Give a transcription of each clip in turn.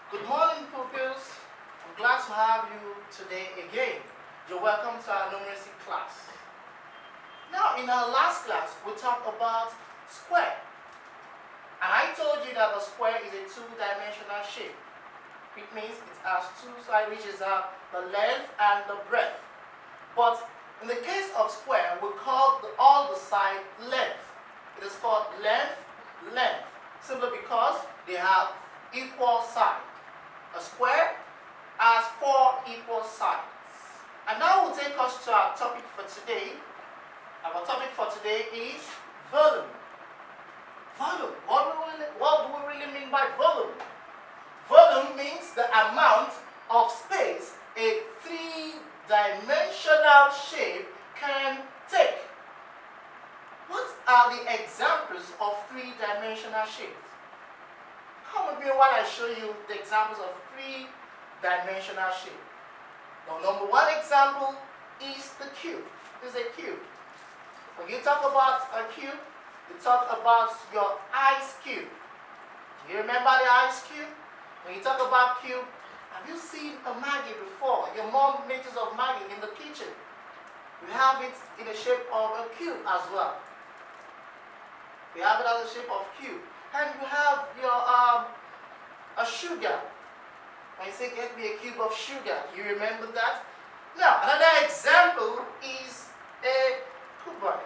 Good morning, pupils. I'm glad to have you today again. You're welcome to our numeracy class. Now, in our last class, we talked about square. And I told you that a square is a two-dimensional shape. It means it has two sides, which is the length and the breadth. But in the case of square, we call all the side length. It is called length, simply because they have equal sides. A square has 4 equal sides. And now we'll take us to our topic for today. Our topic for today is volume. Volume. What do we really mean by volume? Volume means the amount of space a 3-dimensional shape can take. What are the examples of 3-dimensional shapes? Come with me while I show you the examples of 3-dimensional shape. The number one example is the cube. This is a cube. When you talk about a cube, you talk about your ice cube. Do you remember the ice cube? When you talk about cube, have you seen a Maggie before? Your mom makes use of Maggie in the kitchen. We have it in the shape of a cube as well. We have it as a shape of cube. And you have your a sugar. When you say get me a cube of sugar, you remember that? Now, another example is a cuboid.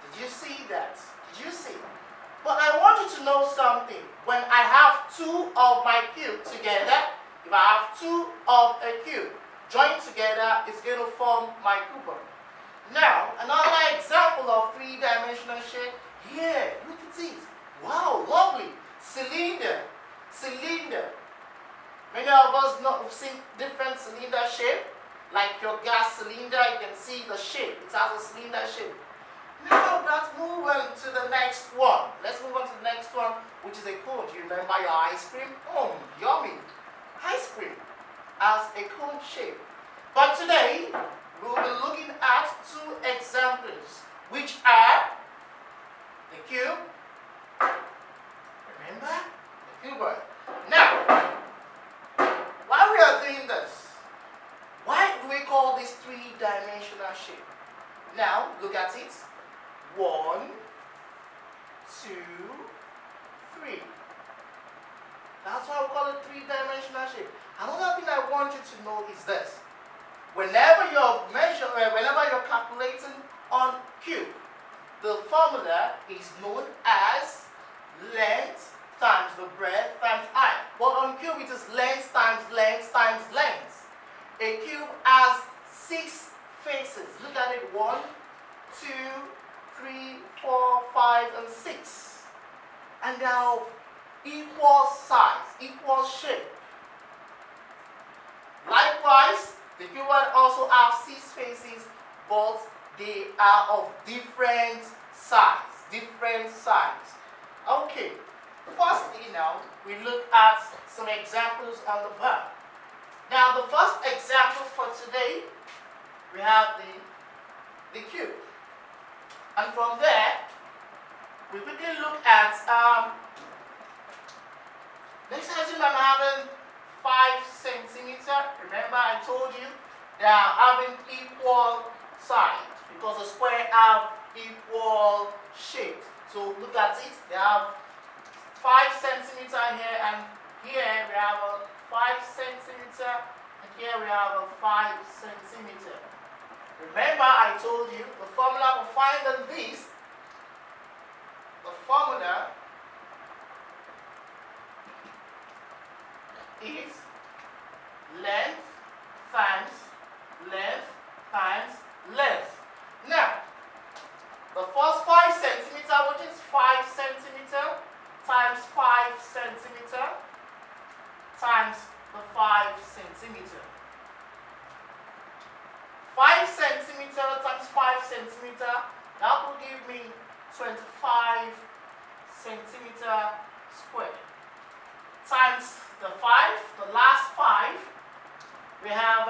Did you see that? Did you see? But I want you to know something. When I have 2 of my cube together, if I have 2 of a cube joined together, it's going to form my cuboid. Now, another example of 3-dimensional shape. Here, look at it. Wow, lovely. Cylinder. Cylinder. Many of us have seen different cylinder shape. Like your gas cylinder, you can see the shape. It has a cylinder shape. Now let's move on to the next one. Let's move on to the next one, which is a cone. Do you remember your ice cream? Yummy. Ice cream has a cone shape. But today, we will be looking at 2 examples, which are the cube. Remember? The cuboid. Now, while we are doing this, why do we call this 3-dimensional shape? Now, look at it. 1, 2, 3. That's why we call it 3-dimensional shape. Another thing I want you to know is this. Whenever you're calculating on cube, the formula is known as length times the breadth times height. But on cube it is length times length times length. A cube has 6 faces. Look at it. 1, 2, 3, 4, 5, and 6. And they are of equal size, equal shape. Likewise, the cuboid also have 6 faces, but they are of different size. Okay. Firstly, now we look at some examples on the board. Now, the first example for today, we have the cube. And from there, we quickly look at, let's assume I'm having 5 centimeters. Remember I told you they are having equal sides because the square have equal shape. So look at it, they have 5 centimeters here, and here we have a 5 centimeter, and here we have a 5 centimeter. Remember I told you the formula for finding this, the formula is length times length times length. Now, the first 5 centimeter, which is 5 centimeter, times 5 centimeter, times the 5 centimeter. 5 centimeter times 5 centimeter, that will give me 25 centimeter squared. Times the 5, the last 5, we have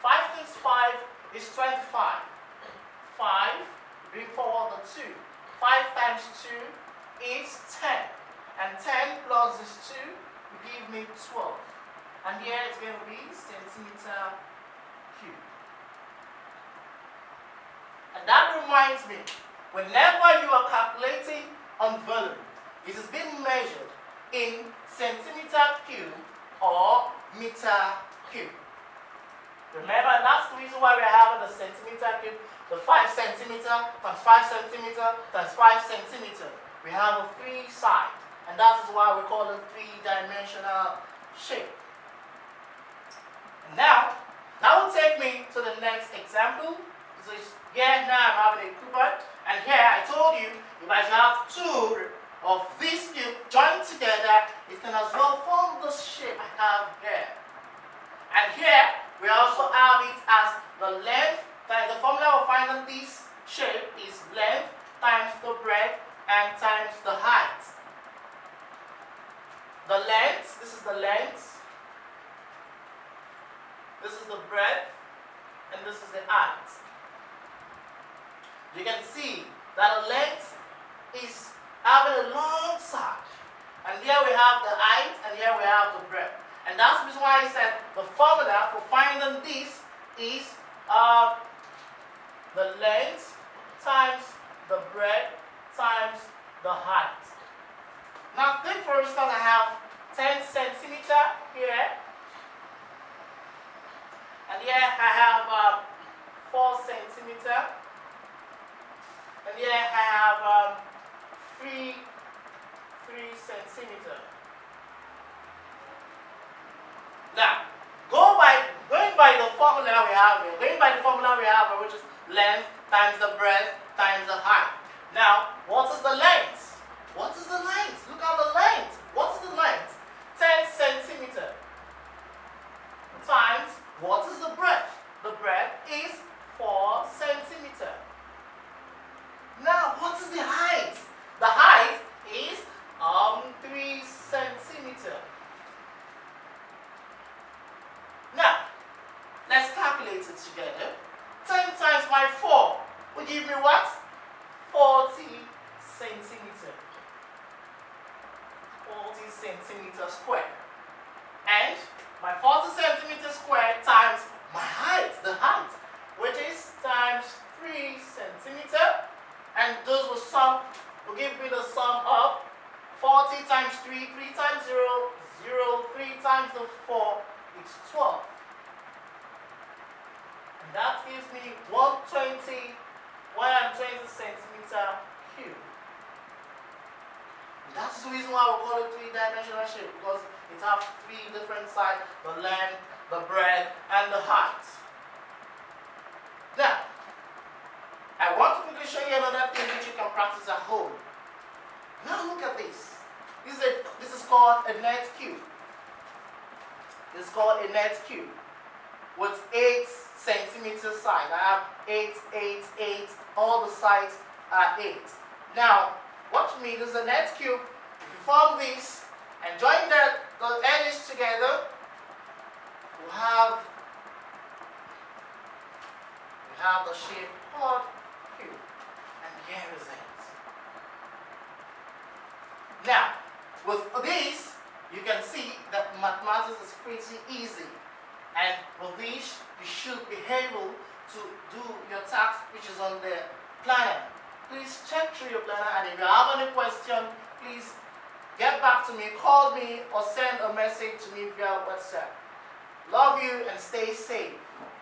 5 times 5 is 25. 5, bring forward the 2. 5 times 2 is 10. And 10 plus this 2 will give me 12. And here it's going to be centimeter cube. And that reminds me, whenever you are calculating on volume, it is being measured in centimeter cube or meter cube. Remember, that's the reason why we're having the centimeter cube, the 5 centimeter times 5 centimeter times 5 centimeter. We have a 3 side, and that is why we call it 3-dimensional shape. And now, that will take me to the next example. So here now I'm having a cubed, and here I told you if I have 2 of this cube joined together, it can as well form the shape I have here. And here we also have it as the length. The formula of finding this shape is length times the breadth and times the height. The length, this is the length, this is the breadth, and this is the height. You can see that the length is having a long side, and here we have the height, and here we have the breadth. And that's the reason why I said the formula for finding this is the length times the breadth times the height. Now think, for instance, I have 10 centimeter here, and here I have 4 centimeter, and here I have 3 centimeter. Now, going by the formula we have here, which is length times the breadth times the height. Now, what is the length? What is the length? Look at the length. What is the length? 10 centimeter times, what is the breadth? The breadth is 4 centimeter. Now, what is the height? The height is 3 centimeter. Now, let's calculate it together. 10 times by 4 will give me what? 40 centimeter. 40 centimeter square. And my 40 centimeter square times my height, the height, which is times 3 centimeter. And those will give me the sum of 40 times 3, 3 times 0, 0, 3 times the 4, it's 12. And that gives me 120 centimeter cube. And that's the reason why we call it 3-dimensional shape, because it has 3 different sides, the length, the breadth, and the height. Now, I want to quickly show you another thing which you can practice at home. Now look at this. This is called a net cube. This is called a net cube with 8 centimeter side. I have 8, 8, 8. All the sides are 8. Now, watch me. This is a net cube. If you form this and join the edges together, we have the shape called cube. And here is it. Now, with this, you can see that mathematics is pretty easy. And with this, you should be able to do your task which is on the planner. Please check through your planner, and if you have any question, please get back to me, call me, or send a message to me via WhatsApp. Love you and stay safe.